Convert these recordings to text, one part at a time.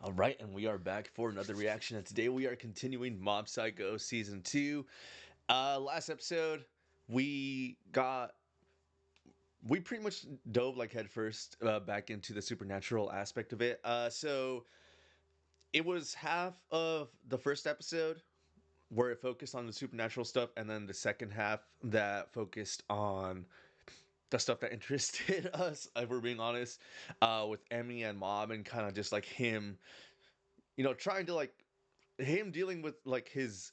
All right, and we are back for another reaction. And today we are continuing Mob Psycho season 2. Last episode we got we pretty much dove like headfirst back into the supernatural aspect of it. So it was half of the first episode where it focused on the supernatural stuff, and then the second half that focused on the stuff that interested us. If we're being honest, with Emmy and Mob, and kind of just like him, trying to like him dealing with like his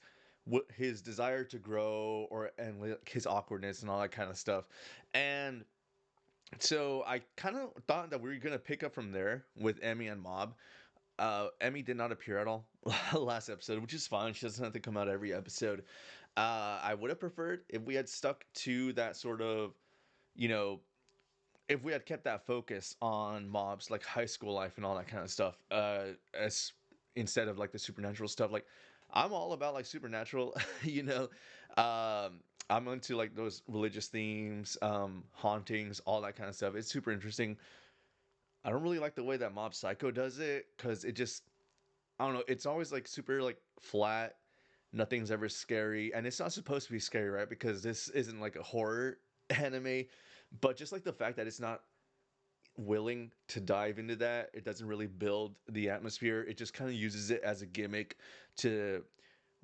desire to grow or and like his awkwardness and all that kind of stuff. And so I kind of thought that we were gonna pick up from there with Emmy and Mob. Emmy did not appear at all last episode, which is fine. She doesn't have to come out every episode. I would have preferred if we had stuck to that sort of, you know, if we had kept that focus on Mob's like high school life and all that kind of stuff, as instead of like the supernatural stuff. Like, I'm all about like supernatural, you know. I'm into like those religious themes, hauntings, all that kind of stuff. It's super interesting. I don't really like the way that Mob Psycho does it because it just, I don't know. It's always like super like flat. Nothing's ever scary, and it's not supposed to be scary, right? Because this isn't like a horror anime, but just like the fact that it's not willing to dive into that. It doesn't really build the atmosphere. It just kind of uses it as a gimmick to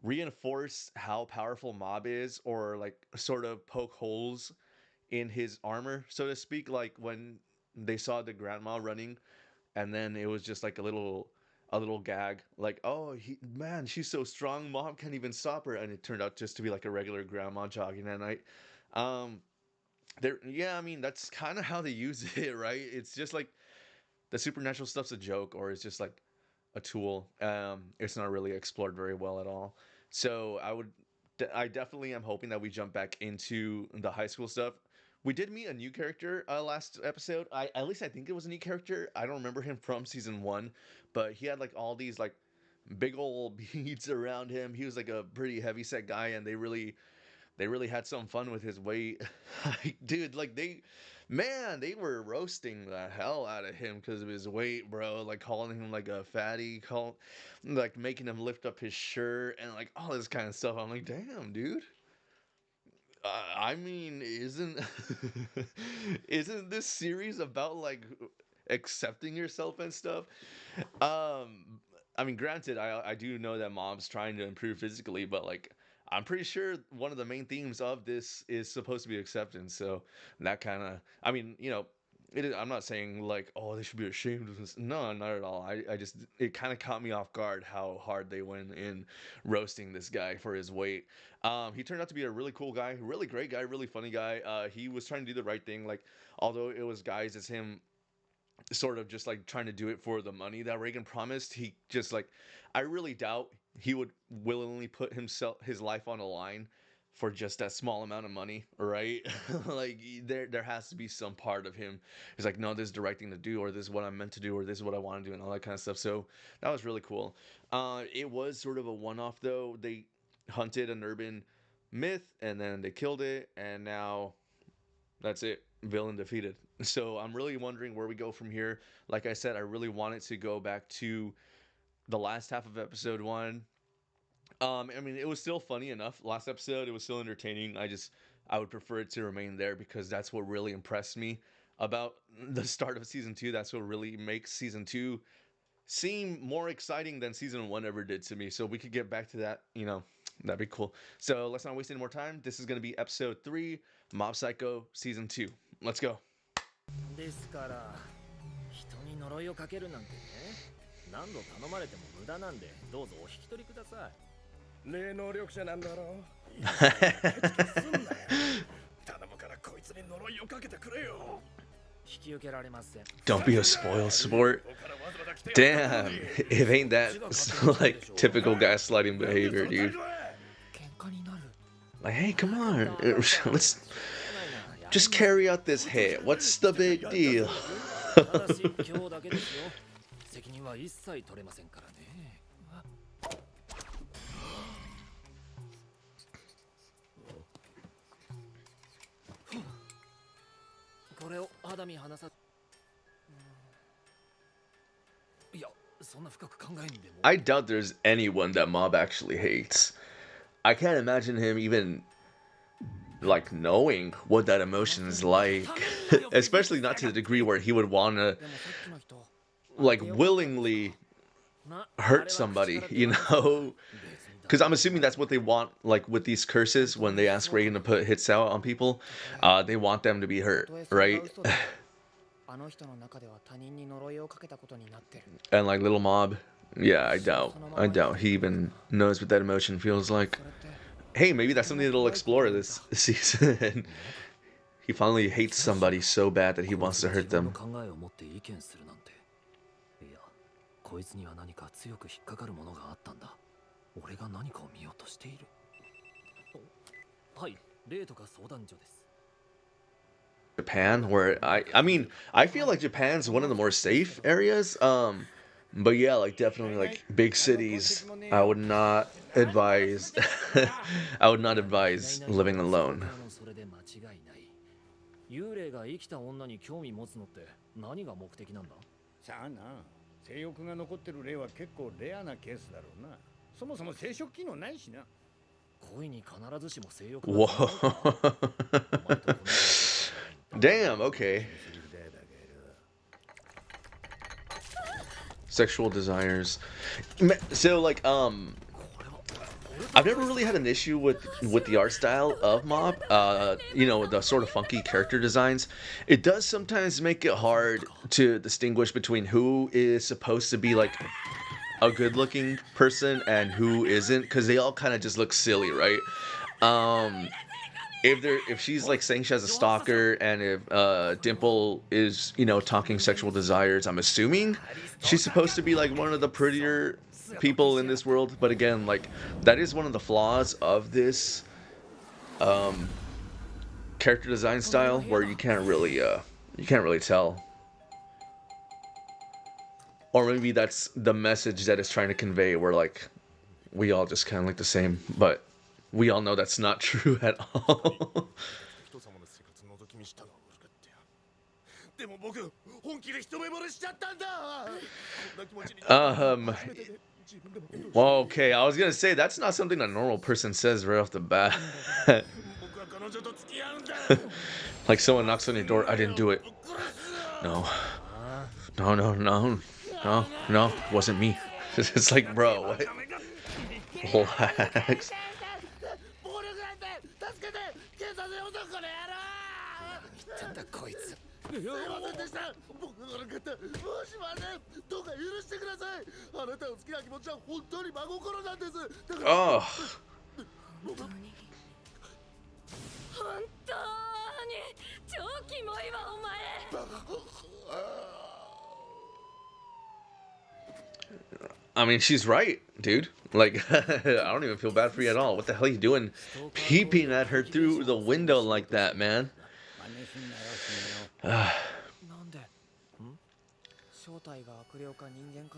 reinforce how powerful Mob is, or like sort of poke holes in his armor, so to speak. Like when they saw the grandma running, and then it was just like a little gag, like, oh, man, she's so strong, Mob can't even stop her, and it turned out just to be like a regular grandma jogging at night. Um, there, yeah, I mean that's kind of how they use it, right? It's just like the supernatural stuff's a joke, or it's just like a tool. It's not really explored very well at all. So I definitely am hoping that we jump back into the high school stuff. We did meet a new character last episode. At least I think it was a new character. I don't remember him from season one, but he had like all these like big old beads around him. He was like a pretty heavy set guy, and they really had some fun with his weight. Dude, like they were roasting the hell out of him because of his weight, bro. Like calling him like a fatty, like making him lift up his shirt and like all this kind of stuff. I'm like, damn, dude. I mean, isn't isn't this series about like accepting yourself and stuff? Um, I mean, granted, I do know that Mom's trying to improve physically, but like I'm pretty sure one of the main themes of this is supposed to be acceptance. So that kind of, I mean, I'm not saying like, oh, they should be ashamed of this. No, not at all. I just, it kind of caught me off guard how hard they went in roasting this guy for his weight. He turned out to be a really cool guy, really great guy, really funny guy. He was trying to do the right thing. Like, although it was guys as him sort of just like trying to do it for the money that Reigen promised. He just like, I really doubt he would willingly put his life on the line for just that small amount of money, right? Like there has to be some part of him. He's like, no, this is the right thing to do, or this is what I'm meant to do, or this is what I want to do, and all that kind of stuff. So that was really cool. It was sort of a one-off though. They hunted an urban myth and then they killed it, and now that's it. Villain defeated. So I'm really wondering where we go from here. Like I said, I really wanted to go back to the last half of episode one. I mean, it was still funny enough. Last episode, it was still entertaining. I would prefer it to remain there because that's what really impressed me about the start of season two. That's what really makes season two seem more exciting than season one ever did to me. So we could get back to that, that'd be cool. So let's not waste any more time. This is going to be episode three, Mob Psycho season two. Let's go. ですから人に呪いをかけるなんてね何度頼まれても無駄なんでどうぞお引き取りください霊能力者なんだろういいからケチケチすんなよ頼むからこいつに呪いをかけてくれよ引き受けられません Don't be a spoil sport. Damn, it ain't that like typical gaslighting behavior, dude. Like, hey, come on, let's just carry out this hit. What's the big deal? ただし今日だけですよ責任は一切取れませんからねこれを肌身離さいや I doubt there's anyone that Mob actually hates. I can't imagine him even like knowing what that emotion is like, especially not to the degree where he would want to like willingly hurt somebody, you know? Because I'm assuming that's what they want, like with these curses, when they ask Reigen to put hits out on people, they want them to be hurt, right? And like little Mob, yeah, I doubt he even knows what that emotion feels like. Hey, maybe that's something that'll explore this season. He finally hates somebody so bad that he wants to hurt them. Japan, where I mean, I feel like Japan's one of the more safe areas. But yeah, like definitely like big cities, I would not advise I would not advise living alone. 幽霊が生きた女に興味持つのって何が目的なんだ？さあな、性欲が残ってる例は結構レアなケースだろうな。そもそも生殖機能ないしな。恋に必ずしも性欲 Whoa. Damn, okay. Sexual desires. So like I've never really had an issue with the art style of Mob. You know, the sort of funky character designs. It does sometimes make it hard to distinguish between who is supposed to be like a good-looking person and who isn't, because they all kind of just look silly, right? If she's like saying she has a stalker, and if Dimple is, you know, talking sexual desires, I'm assuming she's supposed to be like one of the prettier people in this world. But again, like that is one of the flaws of this character design style, where you can't really tell. Or maybe that's the message that it's trying to convey, where like we all just kind of look the same, but we all know that's not true at all. Well, okay, I was gonna say that's not something a normal person says right off the bat. Like someone knocks on your door, I didn't do it. No, wasn't me. It's like, bro, what? Relax. Oh. I mean, she's right, dude. Like, I don't even feel bad for you at all. What the hell are you doing peeping at her through the window like that, man?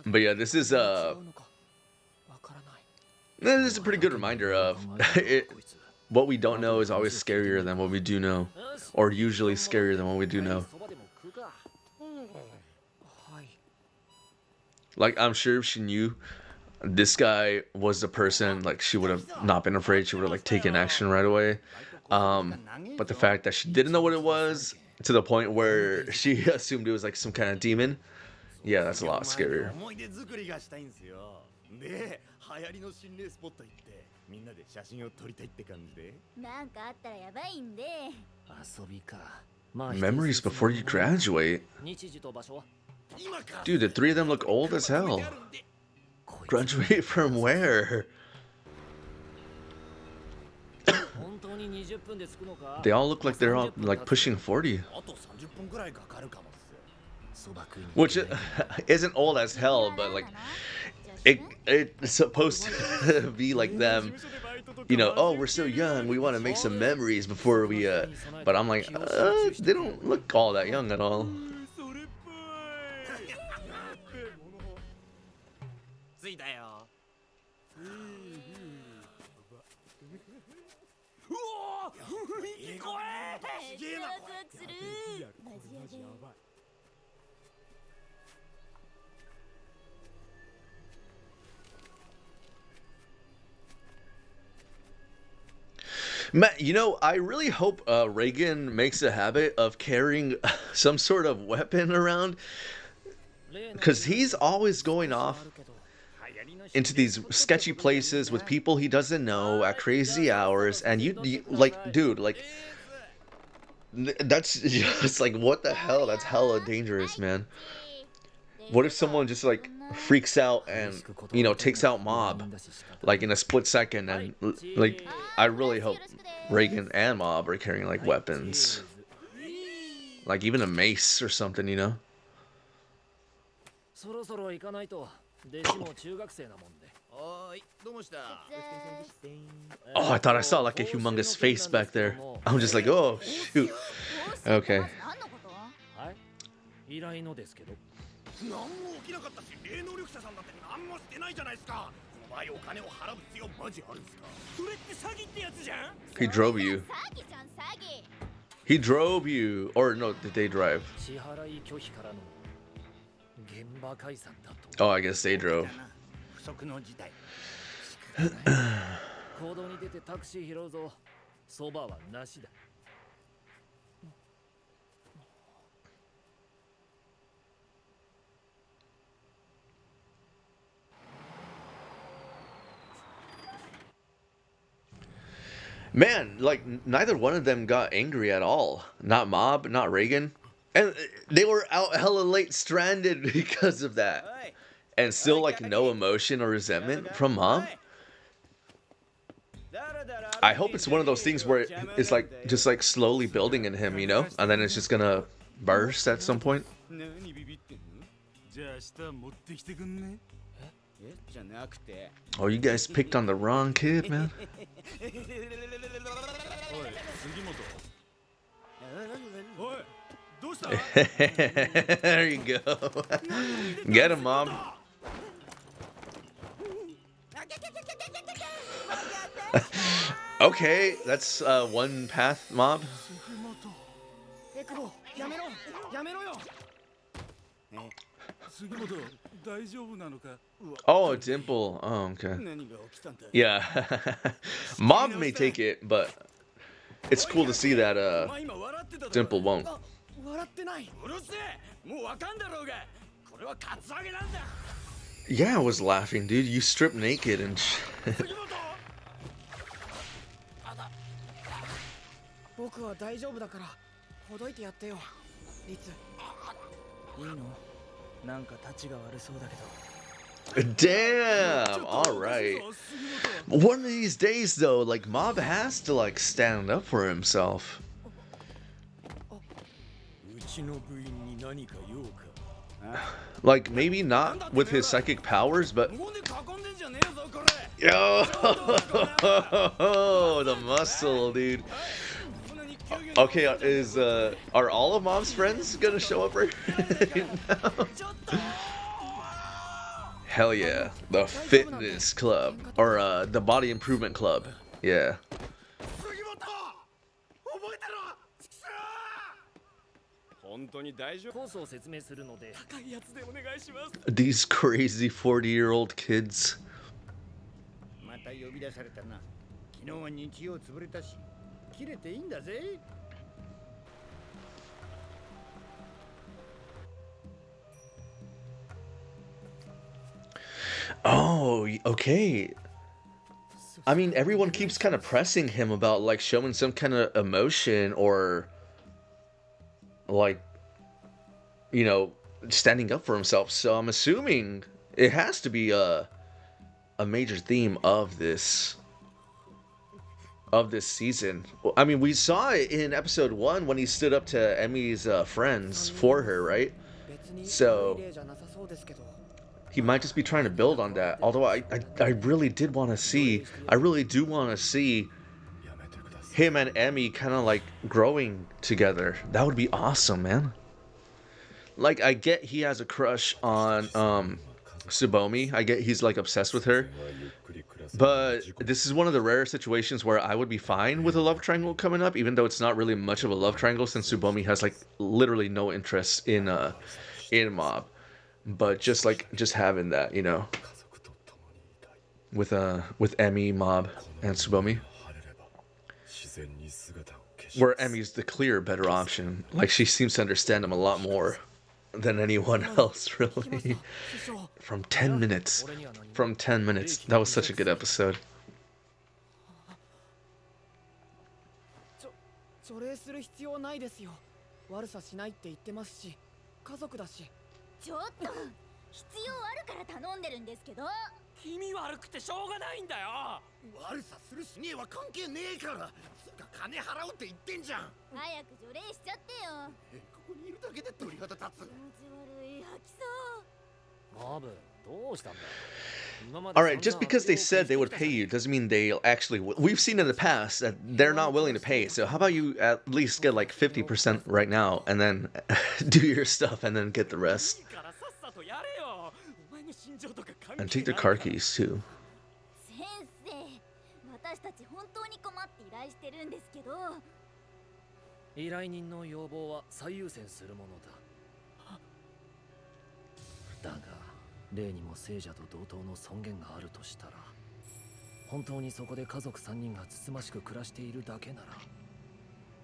But yeah, this is a pretty good reminder of it. What we don't know is always scarier than what we do know, or usually scarier than what we do know. Like, I'm sure if she knew this guy was the person, like, she would have not been afraid. She would have, like, taken action right away. But the fact that she didn't know what it was, to the point where she assumed it was, like, some kind of demon, yeah, that's a lot scarier. Memories before you graduate? Dude, the three of them look old as hell. Graduate from where? They all look like they're all like pushing 40. Which isn't old as hell, but like it's supposed to be like them. You know, oh, we're so young, we want to make some memories before we but I'm like, they don't look all that young at all. Matt, you know, I really hope Reigen makes a habit of carrying some sort of weapon around, because he's always going off into these sketchy places with people he doesn't know at crazy hours, and you like, dude, like, that's just like, what the hell? That's hella dangerous, man. What if someone just like freaks out and, you know, takes out Mob like in a split second? And like, I really hope Reigen and Mob are carrying like weapons, like even a mace or something, you know. Oh, I thought I saw like a humongous face back there. I'm just like, oh shoot. Okay. 何も起きなかったし、霊能力者さんだって何もしてないじゃないですか。お前お金を払う必要マジあるんですか。それって詐欺ってやつじゃん。He drove you. He drove you. Or no, did they drive? Oh, I guess they drove. 行動に出てタクシー拾うぞ。そばはなしだ。Man, like neither one of them got angry at all. Not Mob, not Reigen. And they were out hella late stranded because of that. And still like no emotion or resentment from Mob. I hope it's one of those things where it's like just like slowly building in him, you know? And then it's just gonna burst at some point. Oh, you guys picked on the wrong kid, man. There you go. Get him, Mom. Okay, that's one path, Mob. Oh, Dimple. Oh, okay. Yeah. Mob may take it, but it's cool to see that Dimple won't. Yeah, I was laughing, dude. You stripped naked and shit. Damn, alright. One of these days though, like Mob has to like stand up for himself. Like maybe not with his psychic powers, but yo, the muscle, dude. Okay, are all of Mom's friends gonna show up right now? Hell yeah, the fitness club or the body improvement club. Yeah. These crazy 40-year-old kids. Oh, okay. I mean, everyone keeps kind of pressing him about like showing some kind of emotion or like, you know, standing up for himself. So I'm assuming it has to be a major theme of this season. I mean, we saw it in episode 1 when he stood up to Emi's friends for her, right? So he might just be trying to build on that. Although I really did want to see, I really do want to see him and Emi kind of like growing together. That would be awesome, man. Like, I get he has a crush on Tsubomi. I get he's like obsessed with her. But this is one of the rare situations where I would be fine with a love triangle coming up, even though it's not really much of a love triangle since Tsubomi has like literally no interest in Mob. But just having that, you know, with Emi, Mob, and Tsubomi. Where Emmy's the clear better option. Like she seems to understand him a lot more than anyone else, really. From 10 minutes. From 10 minutes. That was such a good episode. 除霊する必要ないですよ。悪さしないって言ってますし、家族だし。ちょっと必要あるから頼んでるんですけど。君悪くてしょうがないんだよ。悪さするしねえは関係ねえから。つうか金払うって言ってんじゃん。早く除霊しちゃってよ。ここにいるだけで鳥肌立つ。気持ち悪い、吐きそう。マブ、どうしたんだよ。Alright, just because they said they would pay you doesn't mean they'll actually... We've seen in the past that they're not willing to pay. So how about you at least get like 50% right now and then do your stuff and then get the rest. And take the car keys too. 先生、私たち本当に困って依頼してるんですけど。依頼人の要望は最優先するものだ。だが、霊にも聖者と同等の尊厳があるとしたら、本当にそこで家族3人がつつましく暮らしているだけなら、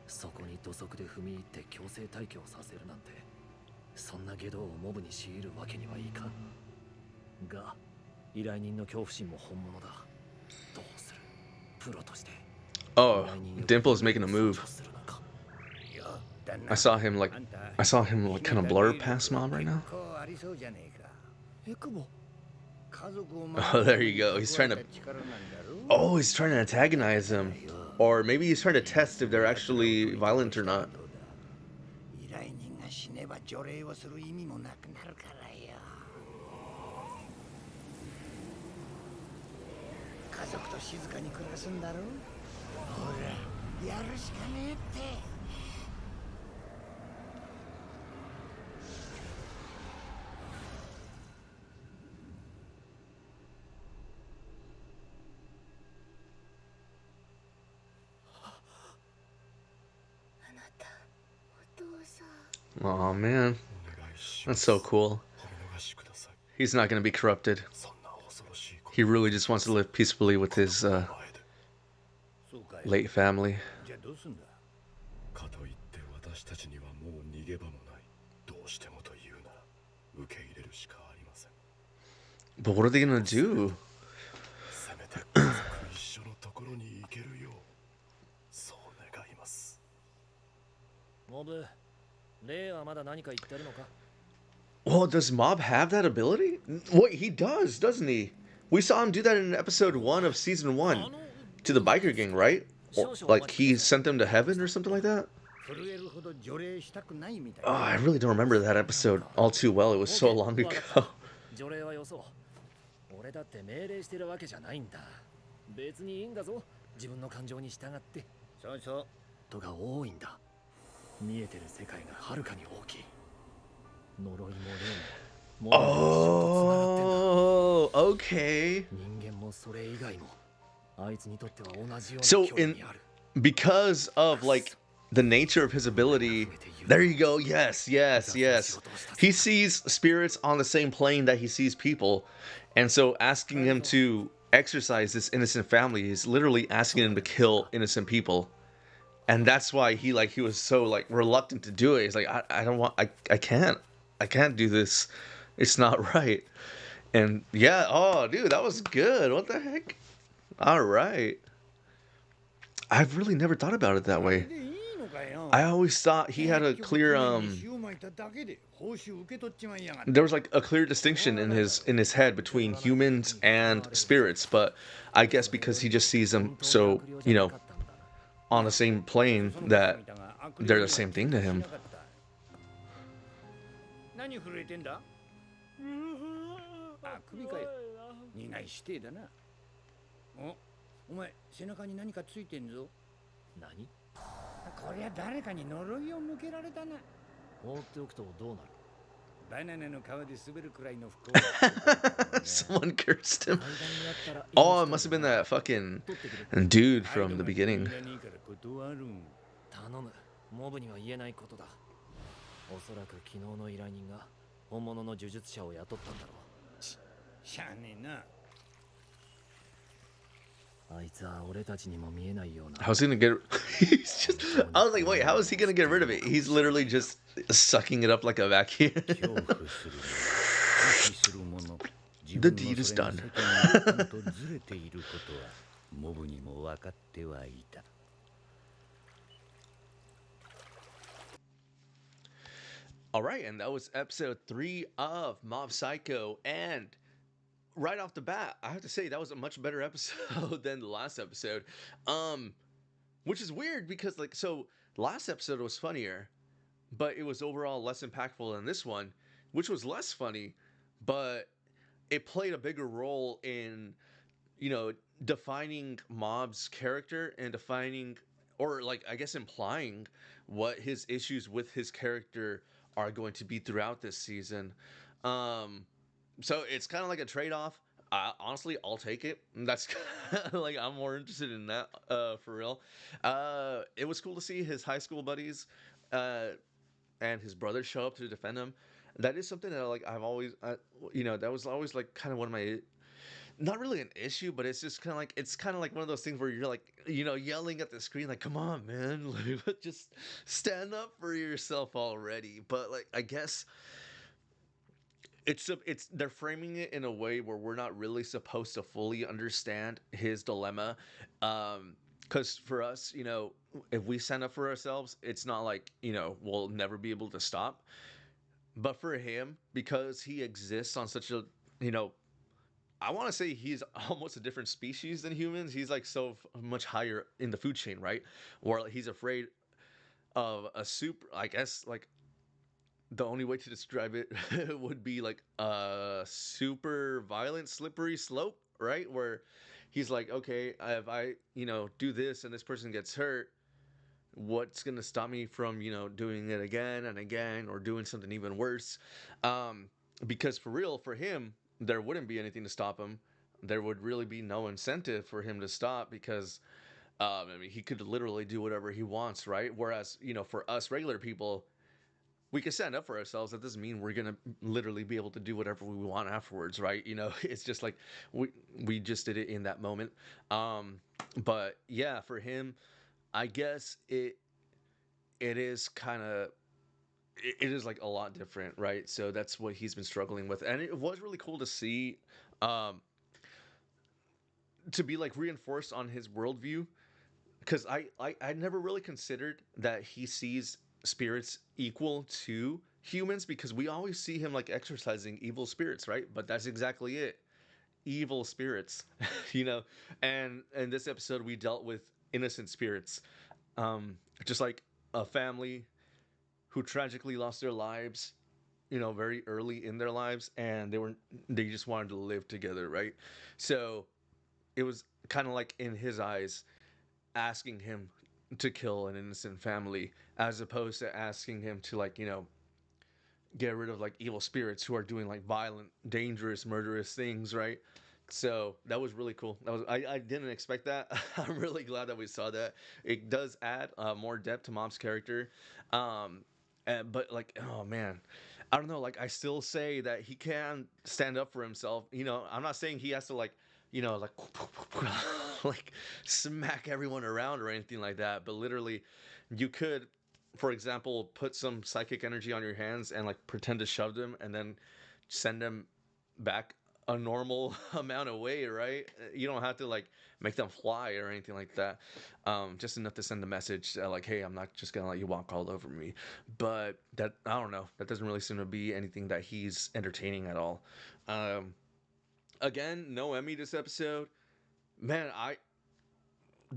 そこに土足で踏み入って強制退去をさせるなんて、そんな下道をモブに強いるわけにはいかん。が、依頼人の恐怖心も本物だ。どうする？プロとして。Oh, Dimple is making a move. I saw him like kind of blur past Mom right now. Oh, there you go. He's trying to... Oh, he's trying to antagonize him. Or maybe he's trying to test if they're actually violent or not. Oh man, that's so cool. He's not going to be corrupted. He really just wants to live peacefully with his late family. But what are they going to do? Well, does Mob have that ability? Wait, he does, doesn't he? We saw him do that in episode 1 of season 1 to the biker gang, right? Or, like he sent them to heaven or something like that? Oh, I really don't remember that episode all too well. It was so long ago. Oh, okay. So because of like the nature of his ability, there you go. Yes. He sees spirits on the same plane that he sees people, and so asking him to exorcise this innocent family is literally asking him to kill innocent people. And that's why he was so like reluctant to do it. He's like, I can't do this. It's not right. And yeah, oh dude, that was good. What the heck? All right. I've really never thought about it that way. I always thought he had a clear there was like a clear distinction in his head between humans and spirits, but I guess because he just sees them so, you know, on the same plane that they're the same thing to him. Someone cursed him. Oh, it must have been that fucking dude from the beginning. あいつは俺たちにも見えないような How's he gonna get? He's just. I was like, wait, how is he gonna get rid of it? He's literally just sucking it up like a vacuum. 恐怖する者忌避する者 The 自分 deed の is それが done. 世間一般とずれていることはモブにも分かってはいた。 All right, and that was episode 3 of Mob Psycho. And right off the bat, I have to say that was a much better episode than the last episode. Which is weird because like so last episode was funnier, but it was overall less impactful than this one, which was less funny, but it played a bigger role in, you know, defining Mob's character and defining, or like I guess implying what his issues with his character are going to be throughout this season. So it's kind of like a trade-off. Honestly, I'll take it. That's like I'm more interested in that for real. It was cool to see his high school buddies and his brother show up to defend him. That is something that like I've always, you know, that was always like kind of one of my, not really an issue, but it's just kind of like it's kind of like one of those things where you're like, you know, yelling at the screen like, "Come on, man, like, just stand up for yourself already." But like, I guess it's they're framing it in a way where we're not really supposed to fully understand his dilemma, because for us, you know, if we stand up for ourselves, it's not like, you know, we'll never be able to stop. But for him, because he exists on such a, you know, I want to say he's almost a different species than humans. He's like so much higher in the food chain, right? Or he's afraid of a super, I guess, like the only way to describe it would be like a super violent slippery slope, right? Where he's like, okay, if I, you know, do this and this person gets hurt, what's going to stop me from, you know, doing it again and again or doing something even worse? Because for real, for him, there wouldn't be anything to stop him. There would really be no incentive for him to stop because I mean, he could literally do whatever he wants, right? Whereas, you know, for us regular people, we can stand up for ourselves. That doesn't mean we're gonna literally be able to do whatever we want afterwards, right? You know, it's just like we just did it in that moment. But yeah, for him, I guess it is kind of it is like a lot different, right? So that's what he's been struggling with, and it was really cool to see, um, to be like reinforced on his worldview because I never really considered that he sees spirits equal to humans because we always see him like exercising evil spirits, right? But that's exactly it, evil spirits, you know. And in this episode, we dealt with innocent spirits, just like a family who tragically lost their lives, you know, very early in their lives, and they just wanted to live together, right? So it was kind of like in his eyes asking him to kill an innocent family as opposed to asking him to, like, you know, get rid of like evil spirits who are doing like violent, dangerous, murderous things, right? So that was really cool. That was I didn't expect that. I'm really glad that we saw that. It does add more depth to Mom's character. But like, oh man, I don't know. Like, I still say that he can stand up for himself. You know, I'm not saying he has to like, you know, like like smack everyone around or anything like that. But literally, you could, for example, put some psychic energy on your hands and like pretend to shove them and then send them back a normal amount of weight, right? You don't have to like make them fly or anything like that. Just enough to send a message like, hey, I'm not just gonna let you walk all over me. But that, I don't know, that doesn't really seem to be anything that he's entertaining at all. Um, Again, no Emmy this episode. Man, I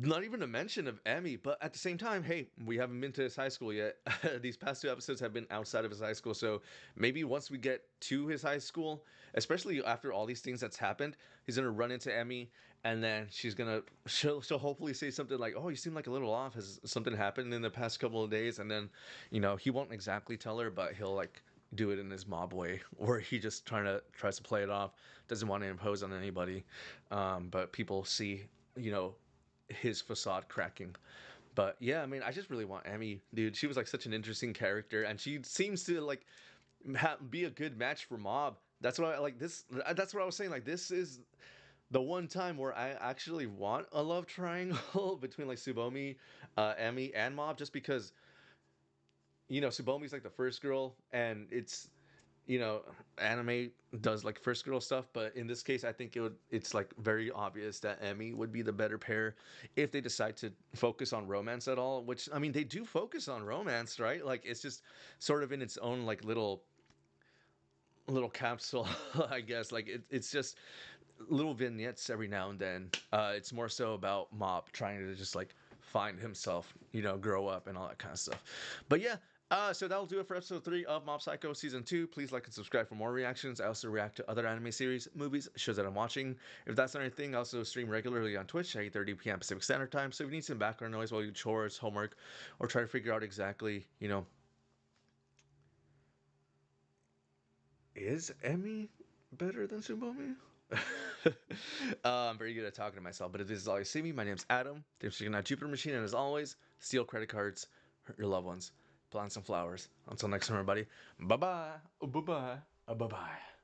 not even a mention of Emmy, but at the same time, hey, we haven't been to his high school yet. These past two episodes have been outside of his high school, so maybe once we get to his high school, especially after all these things that's happened, he's gonna run into Emmy, and then she'll hopefully say something like, "Oh, you seem like a little off. Has something happened in the past couple of days?" And then, you know, he won't exactly tell her, but he'll like do it in his mob way, where he just tries to play it off, doesn't want to impose on anybody, but people see, you know, his facade cracking. But yeah, I mean, I just really want Emmy, dude. She was like such an interesting character, and she seems to like be a good match for Mob. That's what I like. This. That's what I was saying. Like, this is the one time where I actually want a love triangle between like Tsubomi, Emmy, and Mob, just because Tsubomi's like the first girl, and it's anime does like first girl stuff, but in this case, I think it's like very obvious that Emmy would be the better pair if they decide to focus on romance at all. Which I mean, they do focus on romance, right? Like it's just sort of in its own like little capsule, I guess. Like it's just little vignettes every now and then. It's more so about Mop trying to just like find himself, grow up and all that kind of stuff. But yeah. So that'll do it for episode 3 of Mob Psycho Season 2. Please like and subscribe for more reactions. I also react to other anime series, movies, shows that I'm watching. If that's not anything, I also stream regularly on Twitch at 8:30 p.m. Pacific Standard Time. So if you need some background noise while you do chores, homework, or try to figure out exactly, is Emmy better than Tsubomi? I'm very good at talking to myself, but if this is all you see me, my name's Adam. Thanks for checking out Jupiter Machine, and as always, steal credit cards, hurt your loved ones, plant some flowers. Until next time, everybody. Bye bye. Bye bye. Bye bye.